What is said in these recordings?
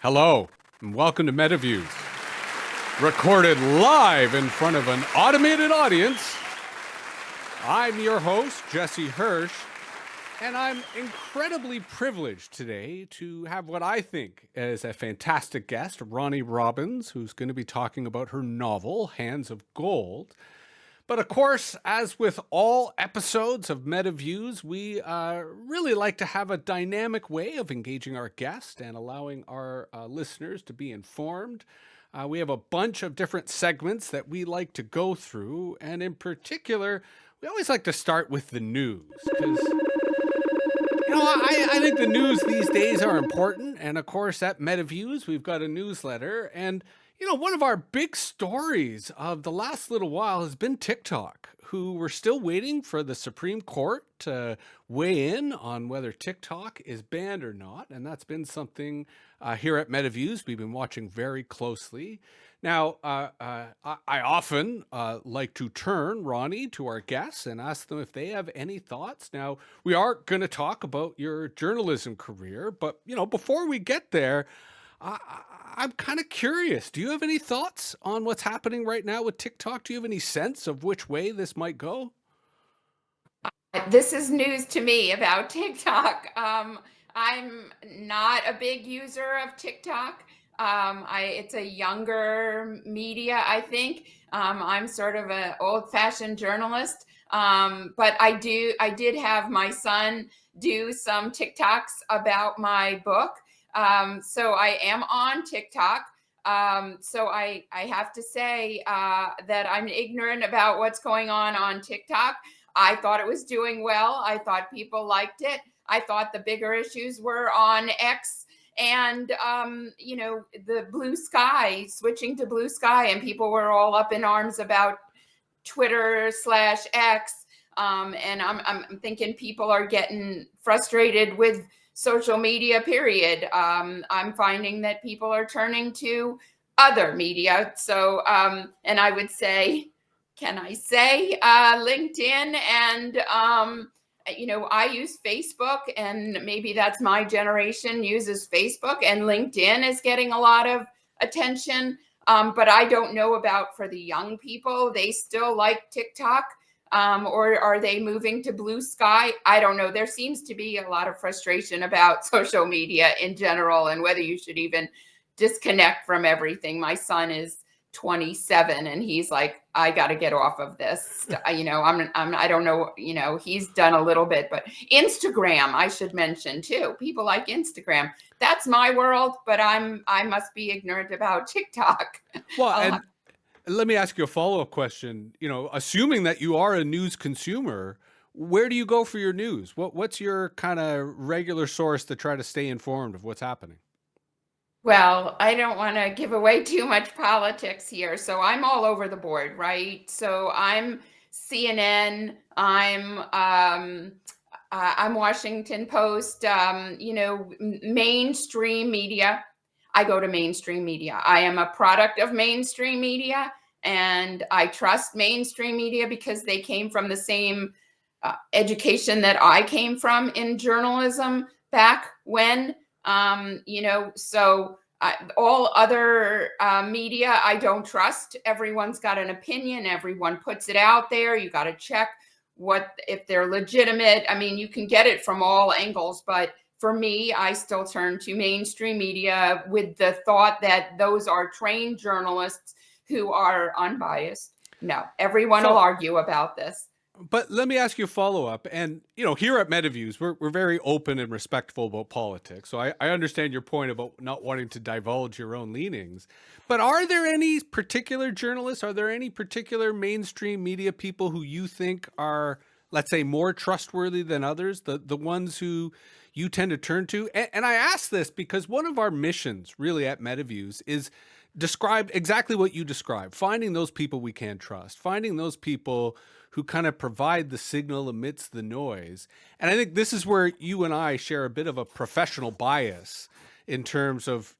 Hello, and welcome to Metaviews. Recorded live in front of an automated audience. I'm your host, Jesse Hirsh, and I'm incredibly privileged today to have what I think is a fantastic guest, Roni Robbins, who's going to be talking about her novel, Hands of Gold. But of course, as with all episodes of Metaviews, we really like to have a dynamic way of engaging our guest and allowing our listeners to be informed. We have a bunch of different segments that we like to go through, and in particular, we always like to start with the news, because I think the news these days are important. And of course, at Metaviews, we've got a newsletter. And, one of our big stories of the last little while has been TikTok, who we're still waiting for the Supreme Court to weigh in on whether TikTok is banned or not. And that's been something here at Metaviews we've been watching very closely. Now, I often like to turn, Roni, to our guests and ask them if they have any thoughts. Now, we are going to talk about your journalism career, but, before we get there, I'm kind of curious. Do you have any thoughts on what's happening right now with TikTok? Do you have any sense of which way this might go? This is news to me about TikTok. I'm not a big user of TikTok. It's a younger media, I think. I'm sort of an old-fashioned journalist, but I did have my son do some TikToks about my book. So I am on TikTok. So I have to say that I'm ignorant about what's going on TikTok. I thought it was doing well. I thought people liked it. I thought the bigger issues were on X and, the blue sky, switching to blue sky, and people were all up in arms about Twitter/X. And I'm thinking people are getting frustrated with social media, period. I'm finding that people are turning to other media. So, and I would say, can I say LinkedIn? And, I use Facebook, and maybe that's my generation uses Facebook, and LinkedIn is getting a lot of attention. But I don't know about for the young people, they still like TikTok. Or are they moving to blue sky? I don't know. There seems to be a lot of frustration about social media in general and whether you should even disconnect from everything. My son is 27 and he's like, I got to get off of this. I don't know, he's done a little bit, but Instagram, I should mention too. People like Instagram. That's my world, but I must be ignorant about TikTok. Well, and let me ask you a follow-up question. Assuming that you are a news consumer, where do you go for your news? What's your kind of regular source to try to stay informed of what's happening? Well, I don't want to give away too much politics here. So I'm all over the board, right? So I'm CNN, I'm Washington Post, mainstream media. I go to mainstream media. I am a product of mainstream media, and I trust mainstream media because they came from the same education that I came from in journalism back when. So all other media I don't trust. Everyone's got an opinion. Everyone puts it out there. You got to check if they're legitimate. I mean, you can get it from all angles, but for me, I still turn to mainstream media with the thought that those are trained journalists who are unbiased. No, everyone will argue about this. But let me ask you a follow-up. And, here at Metaviews, we're very open and respectful about politics. So I understand your point about not wanting to divulge your own leanings. But are there any particular journalists? Are there any particular mainstream media people who you think are, let's say, more trustworthy than others? The ones who you tend to turn to? And I ask this because one of our missions really at Metaviews is describe exactly what you described, finding those people we can trust, finding those people who kind of provide the signal amidst the noise. And I think this is where you and I share a bit of a professional bias in terms of,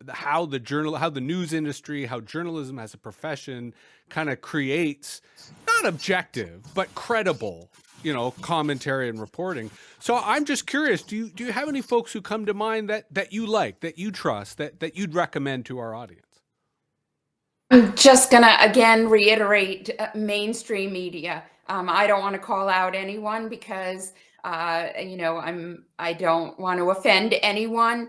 how the news industry, how journalism as a profession kind of creates not objective, but credible commentary and reporting. So I'm just curious, do you have any folks who come to mind that you like, that you trust, that you'd recommend to our audience? I'm just gonna again reiterate mainstream media. I don't want to call out anyone because I don't want to offend anyone.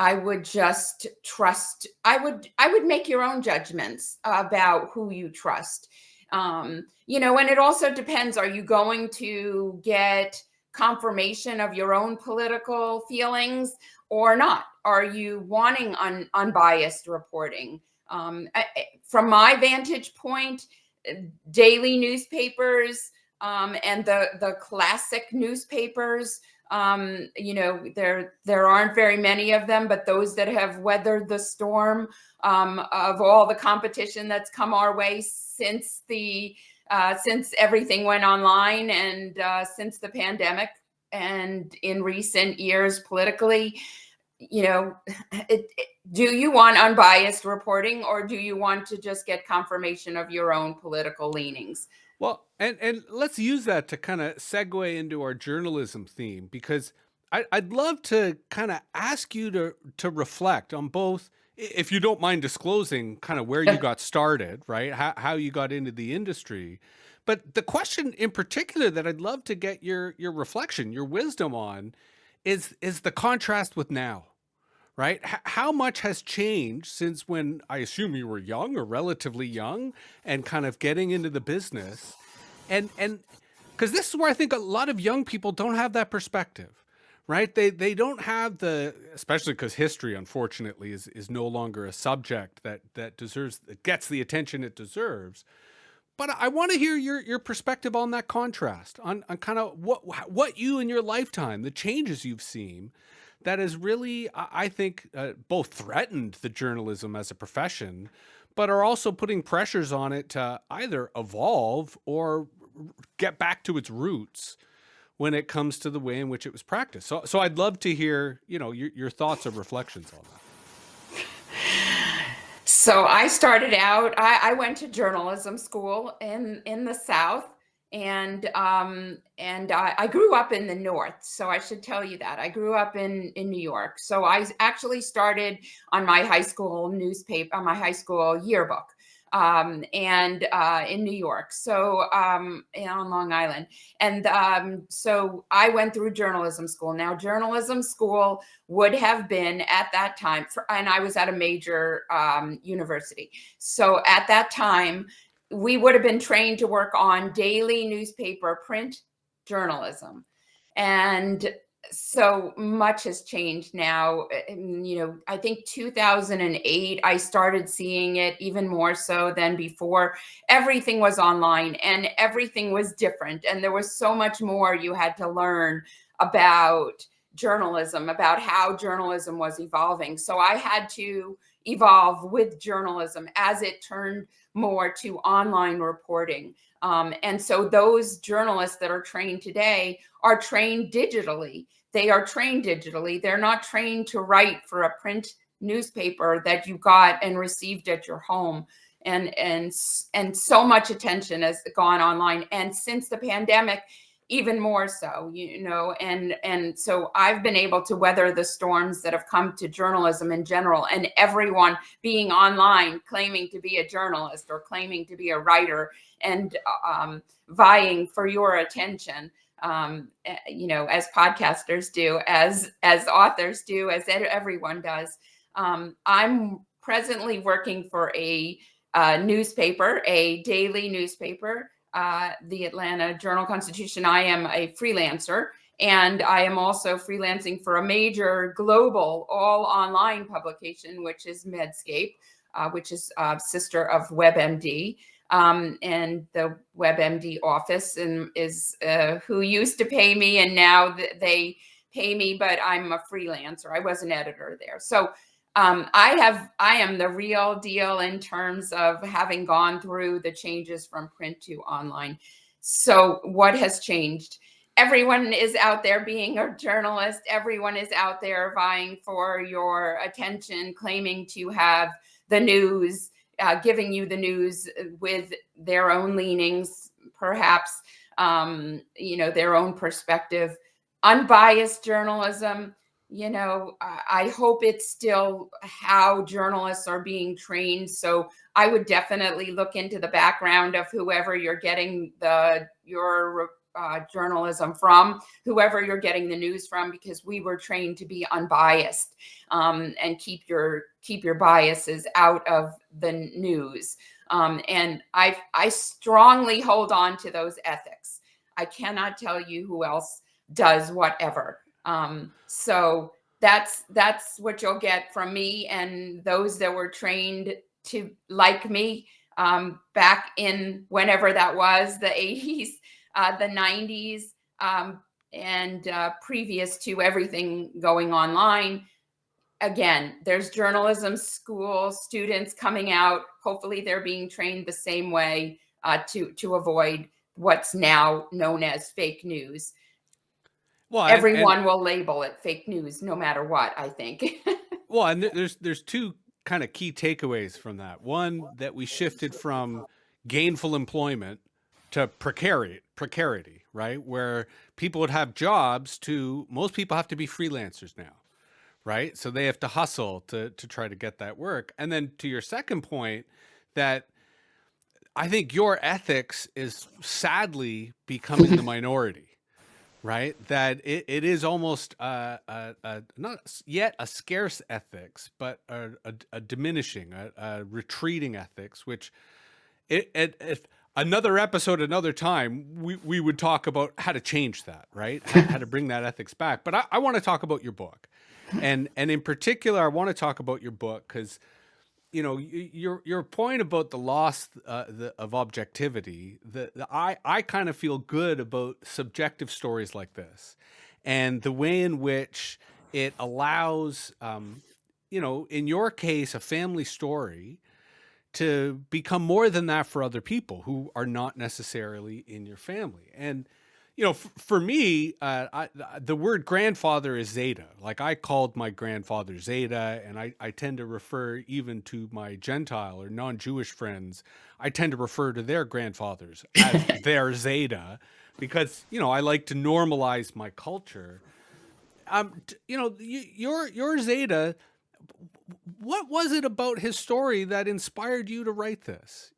I would just trust. I would make your own judgments about who you trust. And it also depends. Are you going to get confirmation of your own political feelings or not? Are you wanting unbiased reporting? From my vantage point, daily newspapers and the classic newspapers, there aren't very many of them, but those that have weathered the storm of all the competition that's come our way since everything went online and since the pandemic and in recent years politically, do you want unbiased reporting or do you want to just get confirmation of your own political leanings? Well, and let's use that to kind of segue into our journalism theme, because I'd love to kind of ask you to reflect on both, if you don't mind disclosing kind of where you got started, right? How you got into the industry. But the question in particular that I'd love to get your reflection, your wisdom on, is the contrast with now, right? How much has changed since when I assume you were young or relatively young and kind of getting into the business? And because this is where I think a lot of young people don't have that perspective, right? They don't have especially because history, unfortunately, is no longer a subject that gets the attention it deserves. But I want to hear your perspective on that contrast, on kind of what you in your lifetime, the changes you've seen that has really, I think, both threatened the journalism as a profession, but are also putting pressures on it to either evolve or get back to its roots when it comes to the way in which it was practiced. So I'd love to hear, your thoughts or reflections on that. So I started out, I went to journalism school in the South, and I grew up in the North. So I should tell you that I grew up in New York. So I actually started on my high school newspaper, on my high school yearbook, and in New York. So and on Long Island, and so I went through journalism school. Now, journalism school would have been at that time, and I was at a major university. So at that time, we would have been trained to work on daily newspaper print journalism. And so much has changed now. I think 2008, I started seeing it even more so than before. Everything was online and everything was different. And there was so much more you had to learn about journalism, about how journalism was evolving. So I had to evolve with journalism as it turned more to online reporting. And so those journalists that are trained today are trained digitally. They are trained digitally. They're not trained to write for a print newspaper that you got and received at your home. And so much attention has gone online. And since the pandemic, even more so, and so I've been able to weather the storms that have come to journalism in general, and everyone being online claiming to be a journalist or claiming to be a writer and vying for your attention, as podcasters do, as authors do, as everyone does. I'm presently working for a newspaper, a daily newspaper, the Atlanta Journal-Constitution. I am a freelancer, and I am also freelancing for a major global all online publication, which is Medscape, which is sister of WebMD. And the WebMD office is who used to pay me, and now they pay me, but I'm a freelancer. I was an editor there. So I am the real deal in terms of having gone through the changes from print to online. So what has changed? Everyone is out there being a journalist. Everyone is out there vying for your attention, claiming to have the news, giving you the news with their own leanings, perhaps, their own perspective. Unbiased journalism, I hope it's still how journalists are being trained. So I would definitely look into the background of whoever you're getting your journalism from, whoever you're getting the news from, because we were trained to be unbiased, and keep your biases out of the news. And I strongly hold on to those ethics. I cannot tell you who else does whatever. So that's what you'll get from me and those that were trained to like me, back in whenever that was, the 80s, the 90s, and previous to everything going online. Again, there's journalism school students coming out. Hopefully they're being trained the same way, to avoid what's now known as fake news. Well, Everyone will label it fake news no matter what, I think. well, and there's two kind of key takeaways from that. One, that we shifted from gainful employment to precarity, right? Where people would have jobs to, most people have to be freelancers now, right? So they have to hustle to try to get that work. And then to your second point, that I think your ethics is sadly becoming the minority, right? That it is almost not yet a scarce ethics, but a diminishing, a retreating ethics, which if another episode, another time, we would talk about how to change that, right? How to bring that ethics back. But I want to talk about your book. And in particular, I want to talk about your book because, your point about the loss of objectivity, I kind of feel good about subjective stories like this, and the way in which it allows, in your case, a family story to become more than that for other people who are not necessarily in your family. And for me, the word grandfather is Zeta. Like, I called my grandfather Zeta, and I tend to refer even to my Gentile or non-Jewish friends. I tend to refer to their grandfathers as their Zeta, because I like to normalize my culture. Your Zeta. What was it about his story that inspired you to write this?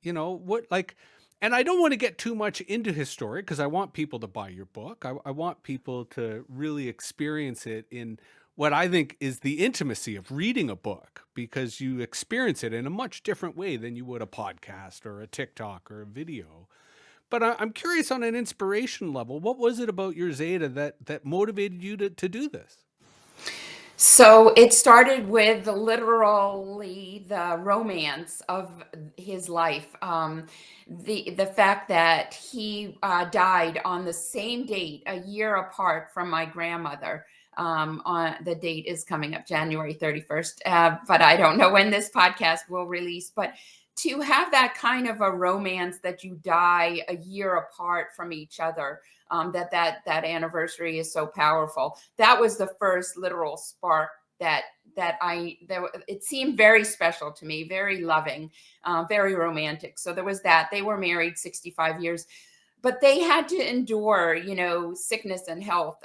And I don't want to get too much into his story because I want people to buy your book. I want people to really experience it in what I think is the intimacy of reading a book, because you experience it in a much different way than you would a podcast or a TikTok or a video. But I'm curious, on an inspiration level, what was it about your Zeta that motivated you to do this? So it started with literally the romance of his life. The fact that he died on the same date, a year apart from my grandmother. On the date is coming up, January 31st, but I don't know when this podcast will release. But to have that kind of a romance, that you die a year apart from each other, that anniversary is so powerful. That was the first literal spark that it seemed very special to me, very loving, very romantic. So there was that. They were married 65 years. But they had to endure, sickness and health.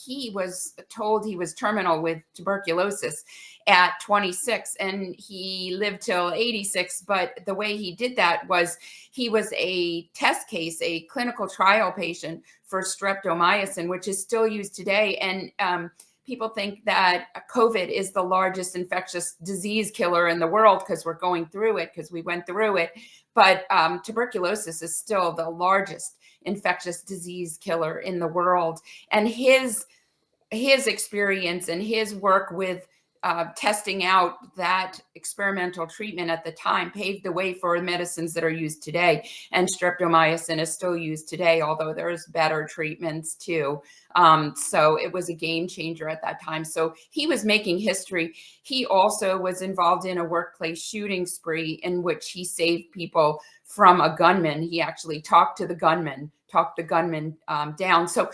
He was told he was terminal with tuberculosis at 26, and he lived till 86. But the way he did that was he was a test case, a clinical trial patient for streptomycin, which is still used today. And people think that COVID is the largest infectious disease killer in the world because we're going through it, because we went through it. But tuberculosis is still the largest infectious disease killer in the world. And his experience and his work with testing out that experimental treatment at the time paved the way for medicines that are used today. And streptomycin is still used today, although there's better treatments too. So it was a game changer at that time. So he was making history. He also was involved in a workplace shooting spree in which he saved people from a gunman. He actually talked the gunman down. So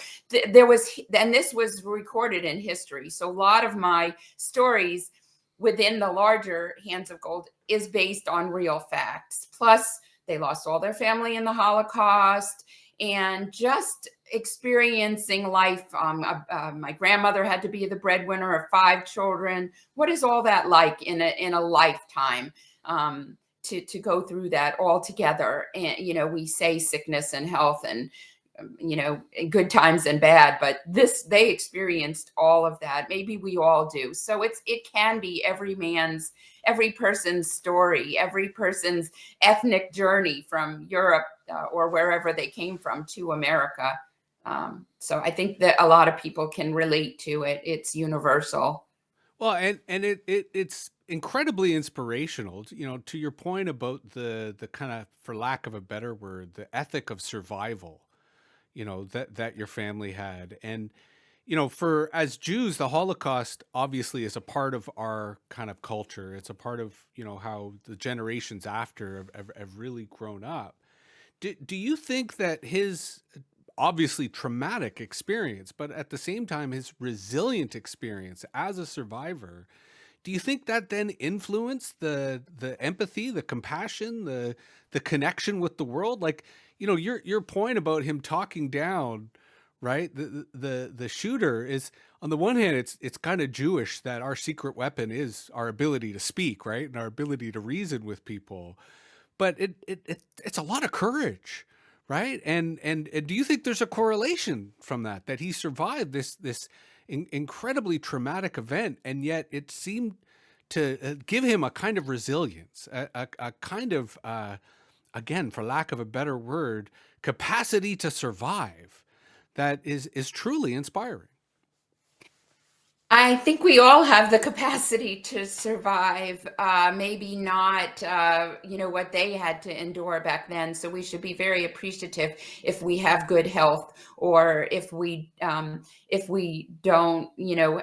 there was, and this was recorded in history. So a lot of my stories within the larger Hands of Gold is based on real facts. Plus, they lost all their family in the Holocaust. and just experiencing life. My grandmother had to be the breadwinner of 5 children. What is all that like in a lifetime? To go through that all together. And, we say sickness and health and, good times and bad, but they experienced all of that. Maybe we all do. So it can be every person's story, every person's ethnic journey from Europe or wherever they came from to America. So I think that a lot of people can relate to it. It's universal. Well, and it's incredibly inspirational. To your point about the kind of, for lack of a better word, the ethic of survival. That your family had, and for as Jews, the Holocaust obviously is a part of our kind of culture. It's a part of how the generations after have really grown up. Do you think that his obviously traumatic experience, but at the same time his resilient experience as a survivor, do you think that then influenced the empathy, the compassion, the connection with the world? Like, your point about him talking down, right? The shooter is, on the one hand, it's kind of Jewish that our secret weapon is our ability to speak, right, and our ability to reason with people. But it's a lot of courage, right? And do you think there's a correlation from that he survived this incredibly traumatic event, and yet it seemed to give him a kind of resilience, a kind of again, for lack of a better word, capacity to survive that is truly inspiring? I think we all have the capacity to survive, maybe not, what they had to endure back then. So we should be very appreciative if we have good health, or if we don't,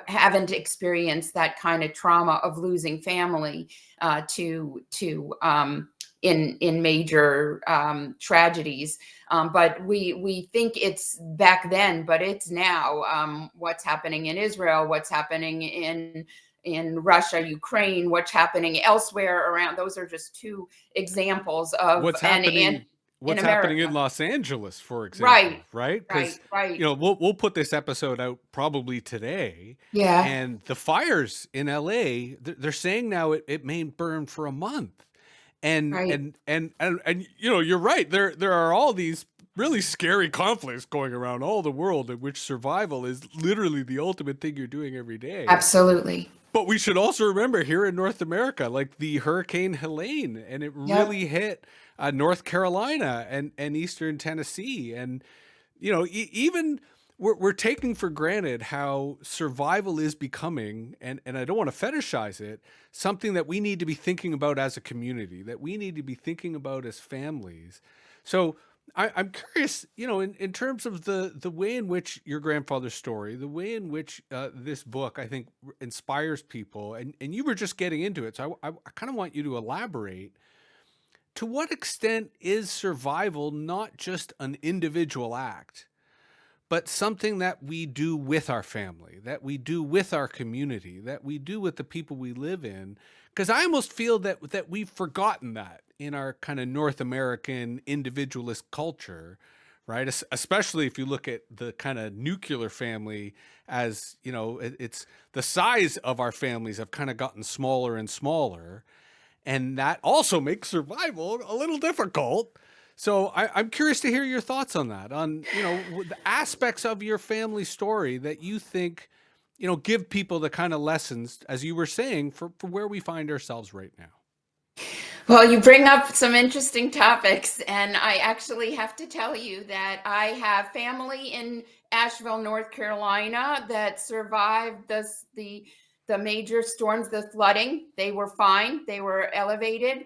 haven't experienced that kind of trauma of losing family in major tragedies. But we think it's back then, but it's now. What's happening in Israel, what's happening in Russia, Ukraine, what's happening elsewhere around. Those are just 2 examples of What's happening in in America. Los Angeles, for Right, example, right? Because right. we'll put this episode out probably today, Yeah, and the fires in LA, they're saying now it may burn for a month. And right. you're right. There are all these really scary conflicts going around all the world, in which survival is literally the ultimate thing you're doing every day. Absolutely. But we should also remember, here in North America, like the Hurricane Helene, and it Yep. really hit North Carolina and Eastern Tennessee, and even we're taking for granted how survival is becoming, and I don't want to fetishize it, something that we need to be thinking about as a community, that we need to be thinking about as families. So I'm curious, in terms of the way in which your grandfather's story, the way in which this book, I think, inspires people, and you were just getting into it, so I kind of want you to elaborate. To what extent is survival not just an individual act, but something that we do with our family, that we do with our community, that we do with the people we live in? Because I almost feel that we've forgotten that in our kind of North American individualist culture, right? Especially if you look at the kind of nuclear family, as it's the size of our families have kind of gotten smaller and smaller, and that also makes survival a little difficult. So I'm curious to hear your thoughts on that, on the aspects of your family story that you think give people the kind of lessons, as you were saying, for where we find ourselves right now. Well, you bring up some interesting topics, and I actually have to tell you that I have family in Asheville, North Carolina, that survived the major storms, the flooding. They were fine. They were elevated.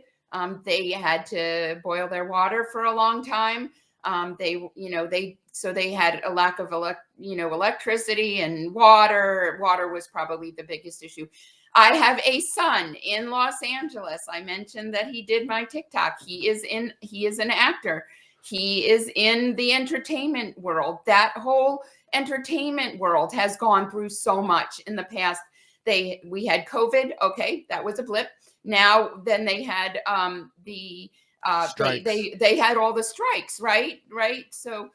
They had to boil their water for a long time. They had a lack of electricity and water. Water was probably the biggest issue. I have a son in Los Angeles. I mentioned that he did my TikTok. He is an actor. He is in the entertainment world. That whole entertainment world has gone through so much in the past. We had COVID. Okay, that was a blip. Now, then they had the Strikes. They had all the strikes, right? So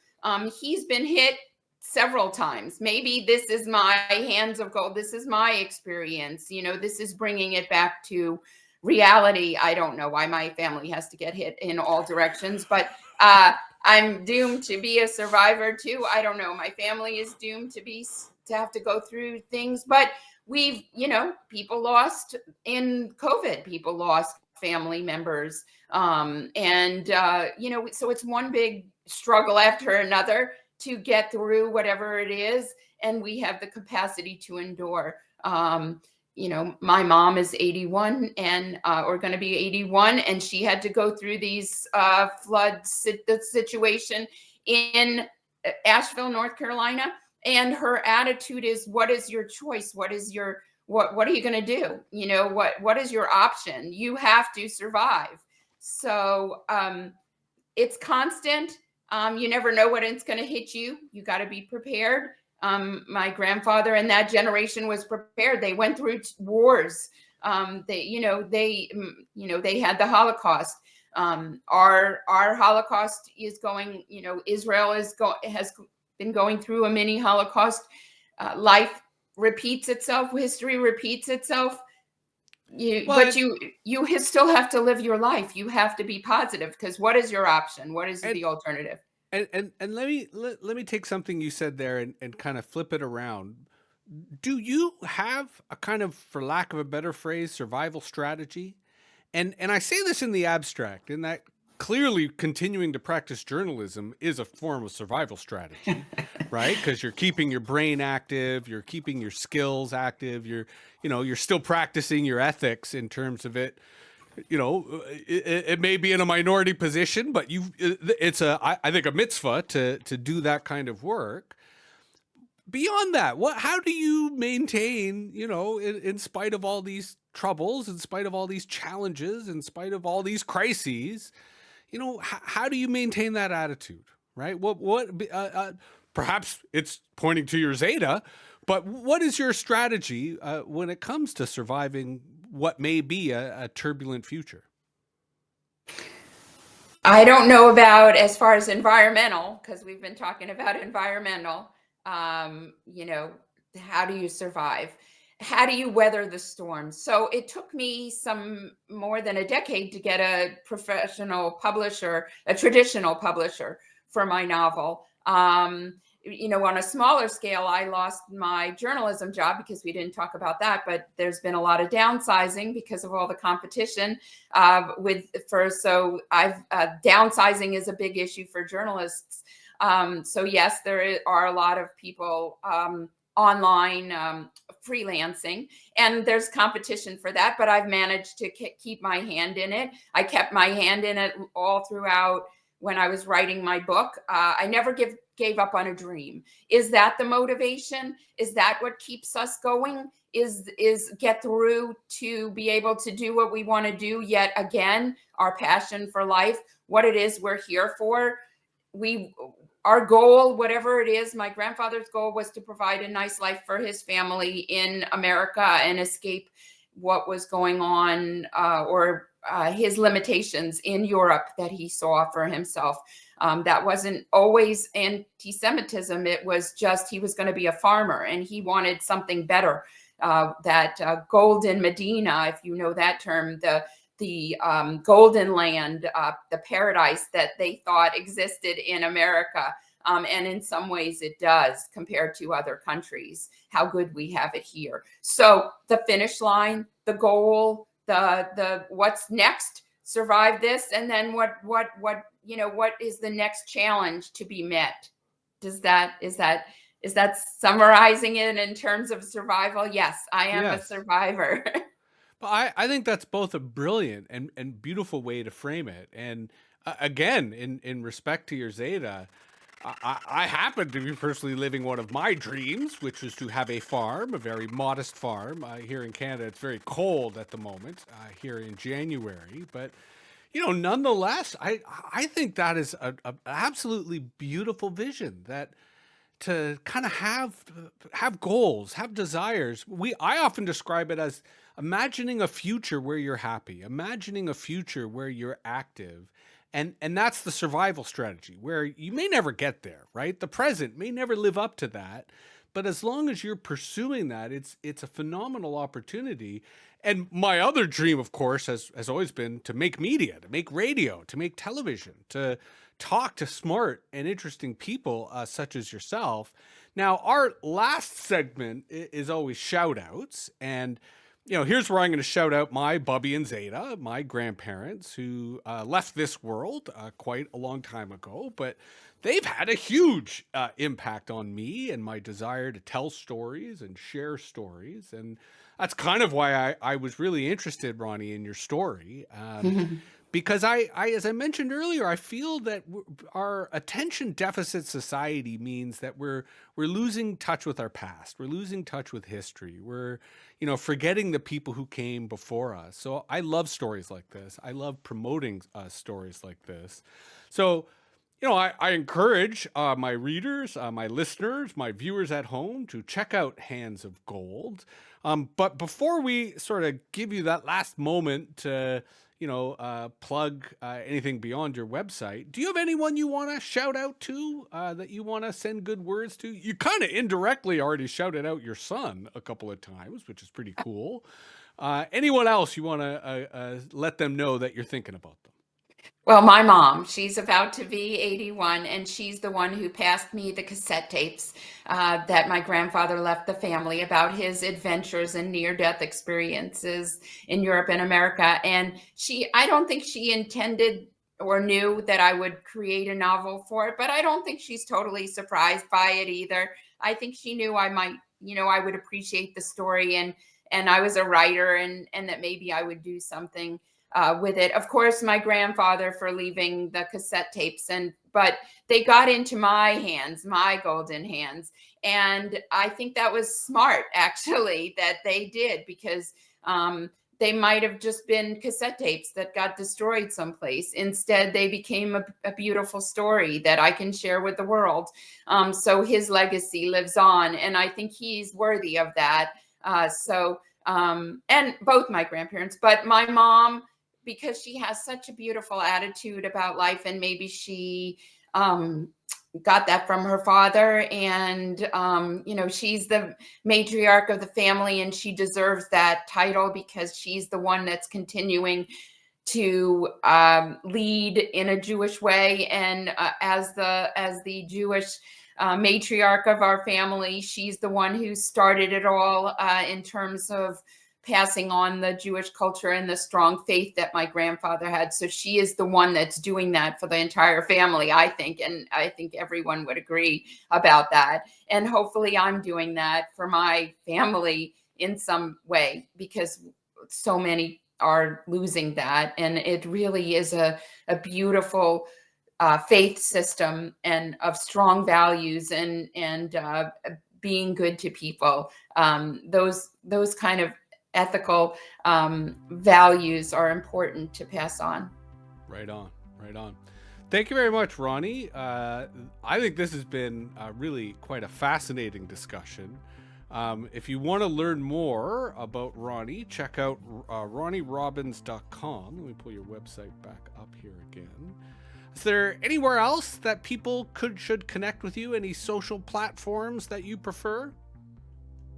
he's been hit several times. Maybe this is my hands of gold. This is my experience. This is bringing it back to reality. I don't know why my family has to get hit in all directions, but I'm doomed to be a survivor too. I don't know. My family is doomed to have to go through things, but we've, people lost in COVID, people lost family members. So it's one big struggle after another to get through whatever it is. And we have the capacity to endure. My mom is 81 and or going to be 81, and she had to go through these situation in Asheville, North Carolina. And her attitude is, what is your choice? What is your, what are you going to do? What is your option? You have to survive. So it's constant. You never know when it's going to hit you. You got to be prepared. My grandfather and that generation was prepared. They went through wars. They had the Holocaust. Our Holocaust is going. Israel has been going through a mini Holocaust. Life repeats itself. History repeats itself. But you still have to live your life. You have to be positive, because what is your option? What is the alternative? And let me take something you said there and kind of flip it around. Do you have a kind of, for lack of a better phrase, survival strategy? And I say this in the abstract, in that clearly continuing to practice journalism is a form of survival strategy, right? Because you're keeping your brain active, you're keeping your skills active, you're still practicing your ethics in terms of it. It may be in a minority position, but it's I think a mitzvah to do that kind of work. Beyond that, how do you maintain, in spite of all these troubles, in spite of all these challenges, in spite of all these crises, how do you maintain that attitude, right? Perhaps it's pointing to your Zeta, but what is your strategy when it comes to surviving what may be a turbulent future? I don't know about as far as environmental, because we've been talking about environmental. How do you survive? How do you weather the storm? So it took me some more than a decade to get a professional publisher, a traditional publisher for my novel. On a smaller scale, I lost my journalism job because we didn't talk about that, but there's been a lot of downsizing because of all the competition. Downsizing is a big issue for journalists. So yes, there are a lot of people online freelancing, and there's competition for that, but I've managed to keep my hand in it. I kept my hand in it all throughout when I was writing my book. I never gave up on a dream. Is that the motivation? Is that what keeps us going? Is get through to be able to do what we want to do yet again, our passion for life, what it is we're here for. Our goal, whatever it is, my grandfather's goal was to provide a nice life for his family in America and escape what was going on or his limitations in Europe that he saw for himself. That wasn't always anti-Semitism. It was just he was going to be a farmer and he wanted something better. That golden Medina, if you know that term, the golden land, the paradise that they thought existed in America. And in some ways it does compared to other countries, how good we have it here. So the finish line, the goal, the what's next, survive this. And then what is the next challenge to be met? Is that summarizing it in terms of survival? Yes, I am a survivor. But I think that's both a brilliant and beautiful way to frame it. And again, in respect to your Zeta, I happen to be personally living one of my dreams, which was to have a farm, a very modest farm. Here in Canada, it's very cold at the moment, here in January. But, nonetheless, I think that is an absolutely beautiful vision, that to kind of have goals, have desires. I often describe it as imagining a future where you're happy, imagining a future where you're active. And that's the survival strategy, where you may never get there, right? The present may never live up to that. But as long as you're pursuing that, it's a phenomenal opportunity. And my other dream, of course, has always been to make media, to make radio, to make television, to talk to smart and interesting people such as yourself. Now, our last segment is always shout outs. And here's where I'm going to shout out my Bubby and Zeta, my grandparents, who left this world quite a long time ago, but they've had a huge impact on me and my desire to tell stories and share stories. And that's kind of why I was really interested, Roni, in your story. Because as I mentioned earlier, I feel that our attention deficit society means that we're losing touch with our past. We're losing touch with history. We're, forgetting the people who came before us. So I love stories like this. I love promoting stories like this. So, I encourage my readers, my listeners, my viewers at home to check out Hands of Gold. But before we sort of give you that last moment to, plug anything beyond your website, do you have anyone you want to shout out to that you want to send good words to? You kind of indirectly already shouted out your son a couple of times, which is pretty cool. Anyone else you want to let them know that you're thinking about them? Well, my mom, she's about to be 81, and she's the one who passed me the cassette tapes that my grandfather left the family about his adventures and near-death experiences in Europe and America. And I don't think she intended or knew that I would create a novel for it, but I don't think she's totally surprised by it either. I think she knew I might, I would appreciate the story, and I was a writer, and that maybe I would do something with it. Of course, my grandfather for leaving the cassette tapes, but they got into my hands, my golden hands. And I think that was smart, actually, that they did, because they might have just been cassette tapes that got destroyed someplace. Instead, they became a beautiful story that I can share with the world. So his legacy lives on, and I think he's worthy of that. And both my grandparents, but my mom, because she has such a beautiful attitude about life, and maybe she got that from her father, and she's the matriarch of the family, and she deserves that title because she's the one that's continuing to lead in a Jewish way, and as the Jewish matriarch of our family, she's the one who started it all in terms of passing on the Jewish culture and the strong faith that my grandfather had. So she is the one that's doing that for the entire family, I think. And I think everyone would agree about that. And hopefully I'm doing that for my family in some way, because so many are losing that. And it really is a beautiful faith system and of strong values and being good to people. Those kind of ethical values are important to pass on. Right on. Thank you very much, Roni. I think this has been really quite a fascinating discussion. If you want to learn more about Roni, check out ronirobbins.com. Let me pull your website back up here again. Is there anywhere else that people should connect with you? Any social platforms that you prefer?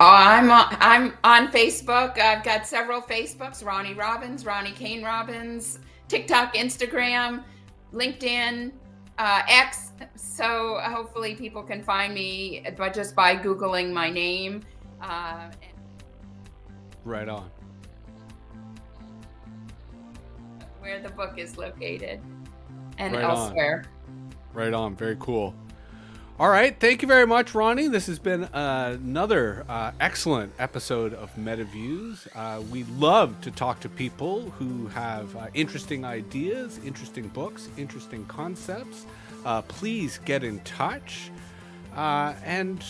I'm on Facebook. I've got several Facebooks: Roni Robbins, Roni Kane Robbins, TikTok, Instagram, LinkedIn, X. So hopefully people can find me just by Googling my name. Right on. Where the book is located and right elsewhere. Right on. Very cool. All right. Thank you very much, Roni. This has been another excellent episode of Metaviews. We love to talk to people who have interesting ideas, interesting books, interesting concepts. Please get in touch. And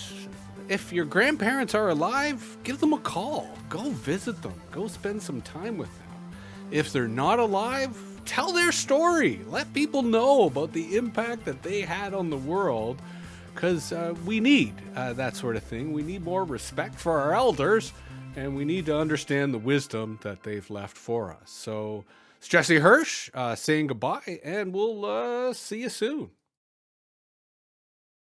if your grandparents are alive, give them a call. Go visit them. Go spend some time with them. If they're not alive, tell their story. Let people know about the impact that they had on the world. Because we need that sort of thing. We need more respect for our elders. and we need to understand the wisdom that they've left for us. So it's Jesse Hirsh saying goodbye, and we'll see you soon.